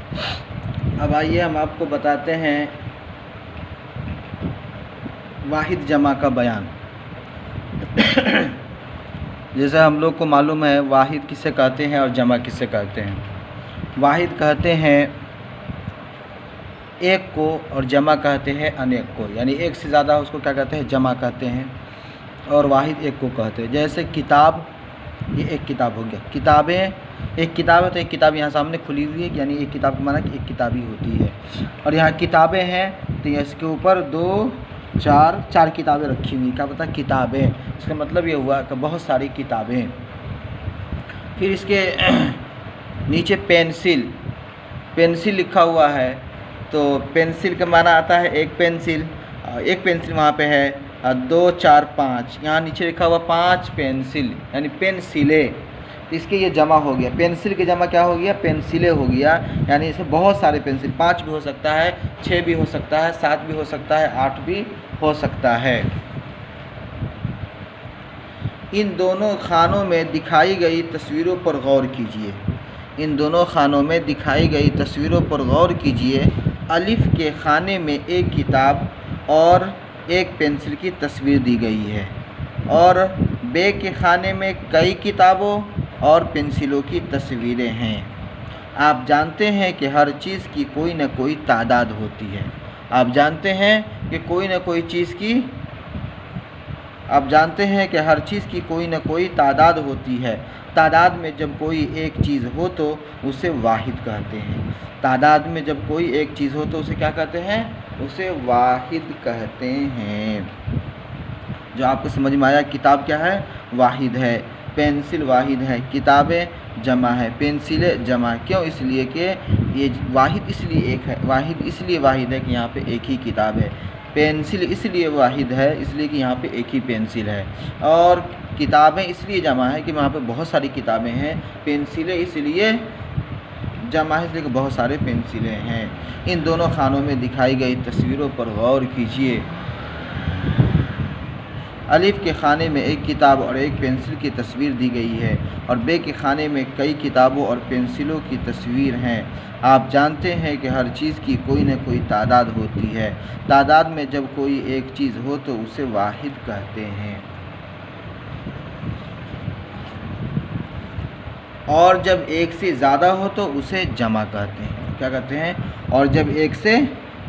अब आइए हम आपको बताते हैं वाहिद जमा का बयान। जैसा हम लोग को मालूम है वाहिद किसे कहते हैं और जमा किसे कहते हैं। वाहिद कहते हैं एक को और जमा कहते हैं अनेक को, यानी एक से ज़्यादा उसको क्या कहते हैं, जमा कहते हैं। और वाहिद एक को कहते हैं। जैसे किताब, ये एक किताब हो गया। किताबें, एक किताब है तो एक किताब यहाँ सामने खुली हुई है, यानी एक किताब का माना कि एक किताब ही होती है। और यहाँ किताबें हैं तो इसके ऊपर चार किताबें रखी हुई, क्या पता किताबें, इसका मतलब ये हुआ कि बहुत सारी किताबें। फिर इसके नीचे पेंसिल लिखा हुआ है, तो पेंसिल का माना आता है एक पेंसिल वहाँ पे है, 2 4 5, यहाँ नीचे लिखा हुआ 5 पेंसिल, यानी पेंसिलें। तो इसके ये जमा हो गया, पेंसिल के जमा क्या हो गया, पेंसिलें हो गया। यानी इसमें बहुत सारे पेंसिल, 5 भी हो सकता है, 6 भी हो सकता है, 7 भी हो सकता है, 8 भी हो सकता है। इन दोनों खानों में दिखाई गई तस्वीरों पर गौर कीजिए। इन दोनों खानों में दिखाई गई तस्वीरों पर गौर कीजिए। अलिफ के खाने में एक किताब और एक पेंसिल की तस्वीर दी गई है, और बे के खाने में कई किताबों और पेंसिलों की तस्वीरें हैं। आप जानते हैं कि हर चीज़ की कोई न कोई तादाद होती है। आप जानते हैं कि कोई न कोई चीज़ की आप जानते हैं कि हर चीज़ की कोई न कोई तादाद होती है। तादाद में जब कोई एक चीज़ हो तो उसे वाहिद कहते हैं। तादाद में जब कोई एक चीज़ हो तो उसे क्या कहते हैं, उसे वाहिद कहते हैं। जो आपको समझ में आया, किताब क्या है, वाहिद है, पेंसिल वाहिद है, किताबें जमा है, पेंसिलें जमा। क्यों, इसलिए कि ये वाहिद इसलिए एक है, वाहिद इसलिए वाहिद है कि यहाँ पे एक ही किताब है। पेंसिल इसलिए वाहिद है इसलिए कि यहाँ पे एक ही पेंसिल है। और किताबें इसलिए जमा है कि वहाँ पे बहुत सारी किताबें हैं। पेंसिलें इसलिए जमा है इसलिए कि बहुत सारे पेंसिलें हैं। इन दोनों खानों में दिखाई गई तस्वीरों पर गौर कीजिए। अलिफ के खाने में एक किताब और एक पेंसिल की तस्वीर दी गई है, और बे के खाने में कई किताबों और पेंसिलों की तस्वीर हैं। आप जानते हैं कि हर चीज़ की कोई न कोई तादाद होती है। तादाद में जब कोई एक चीज़ हो तो उसे वाहिद कहते हैं, और जब एक से ज़्यादा हो तो उसे जमा कहते हैं। क्या कहते हैं, और जब एक से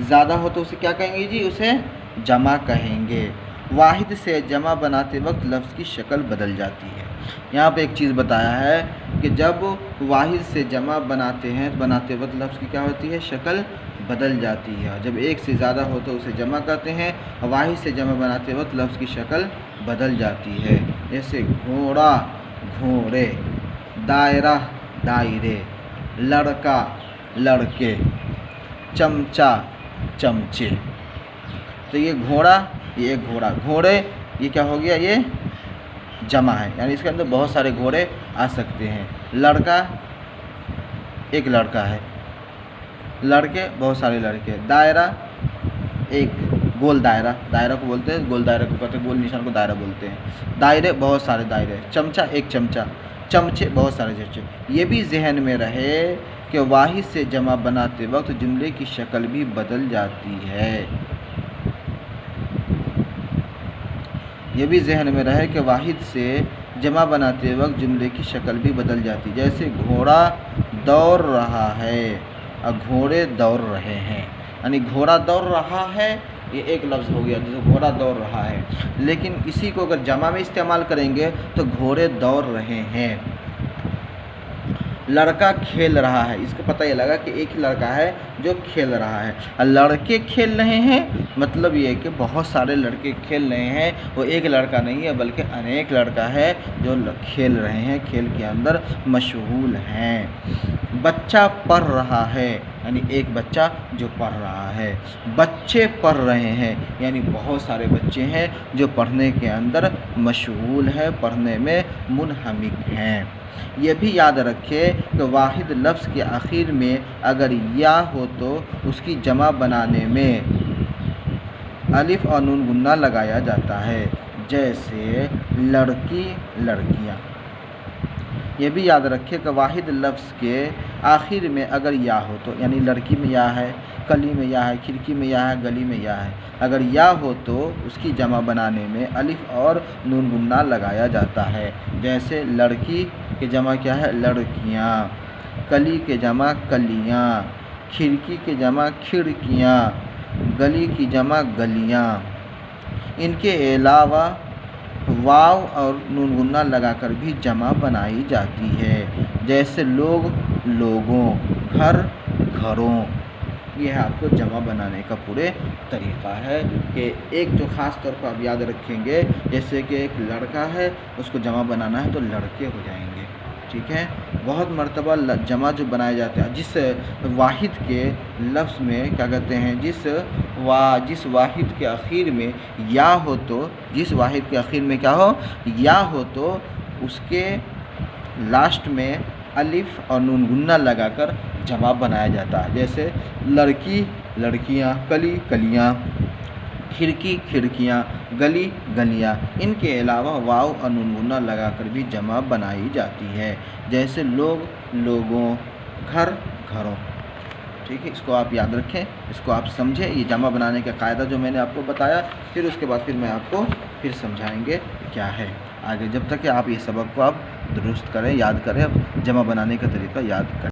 ज़्यादा हो तो उसे क्या कहेंगे जी, उसे जमा कहेंगे। वाहिद से जमा बनाते वक्त लफ्ज़ की शक्ल बदल जाती है। यहाँ पे एक चीज़ बताया है कि जब वाहिद से जमा बनाते हैं तो बनाते वक्त लफ्ज़ की क्या होती है, शक्ल बदल जाती है। जब एक से ज़्यादा हो तो उसे जमा कहते हैं, और वाहिद से जमा बनाते वक्त लफ्ज़ की शक्ल बदल जाती है। जैसे घोड़ा घोड़े, दायरा दायरे, लड़का लड़के, चमचा चमचे। तो ये घोड़ा, ये एक घोड़े, ये क्या हो गया, ये जमा है, यानी इसके अंदर बहुत सारे घोड़े आ सकते हैं। लड़का, एक लड़का है, लड़के बहुत सारे लड़के। दायरा, एक गोल दायरा, दायरा को बोलते हैं, गोल दायरा को कहते हैं, गोल निशान को दायरा बोलते हैं। दायरे, बहुत सारे दायरे। चमचा, एक चमचा। चमचे, बहुत सारे चमचे। ये भी जहन में रहे कि वाहिद से जमा बनाते वक्त जुमले की शक्ल भी बदल जाती है। ये भी जहन में रहे कि वाहिद से जमा बनाते वक्त जुमले की शक्ल भी बदल जाती है। जैसे घोड़ा दौड़ रहा है और घोड़े दौड़ रहे हैं, यानी घोड़ा दौड़ रहा है, ये एक लफ्ज़ हो गया, जैसे घोड़ा दौड़ रहा है। लेकिन इसी को अगर जमा में इस्तेमाल करेंगे तो घोड़े दौड़ रहे हैं। लड़का खेल रहा है, इसको पता ये लगा कि एक ही लड़का है जो खेल रहा है। और लड़के खेल रहे हैं, मतलब ये है कि बहुत सारे लड़के खेल रहे हैं। वो एक लड़का नहीं है बल्कि अनेक लड़का है जो खेल रहे हैं, खेल के अंदर मशगूल हैं। बच्चा पढ़ रहा है, यानी एक बच्चा जो पढ़ रहा है। बच्चे पढ़ रहे हैं, यानी बहुत सारे बच्चे हैं जो पढ़ने के अंदर मशगूल है, पढ़ने में मुनहमिक हैं। ये भी याद रखें कि वाहिद लफ्ज़ के आखिर में अगर या हो तो उसकी जमा बनाने में अलिफ और नून गुन्ना लगाया जाता है। जैसे लड़की लड़कियाँ। ये भी याद रखिए कि वाहिद लफ्ज़ के आखिर में अगर या हो तो, यानी लड़की में या है, कली में या है, खिड़की में या है, गली में या है, अगर या हो तो उसकी जमा बनाने में अलिफ और नून गुन्ना लगाया जाता है। जैसे लड़की के जमा क्या है? लड़कियाँ। कली के जमा कलियाँ। खिड़की के जमा खिड़कियाँ। गली की जमा गलियाँ। इनके अलावा वाव और नून गुन्ना लगाकर भी जमा बनाई जाती है। जैसे लोग लोगों, घर घरों। यह आपको जमा बनाने का पूरे तरीक़ा है कि एक जो ख़ास तौर पर आप याद रखेंगे, जैसे कि एक लड़का है, उसको जमा बनाना है तो लड़के हो जाएंगे। ठीक है। बहुत मर्तबा जमा जो बनाए जाते हैं, जिस वाहिद के लफ्ज़ में क्या कहते हैं, जिस वाहिद के आखिर में या हो तो, जिस वाहिद के आखिर में क्या हो? या हो तो उसके लास्ट में अलिफ और नून गुन्ना लगाकर जमा बनाया जाता है। जैसे लड़की लड़कियाँ, कली कलियाँ, खिड़की खिड़कियाँ, गली गलियाँ। इनके अलावा वाव और नून गुन्ना लगाकर भी जमा बनाई जाती है। जैसे लोग लोगों, घर घरों। ठीक है, इसको आप याद रखें, इसको आप समझें। ये जमा बनाने का कायदा जो मैंने आपको बताया, फिर उसके बाद फिर मैं आपको फिर समझाएंगे क्या है आगे। जब तक कि आप ये सबक को आप दुरुस्त करें, याद करें, अब जमा बनाने का तरीका याद करें।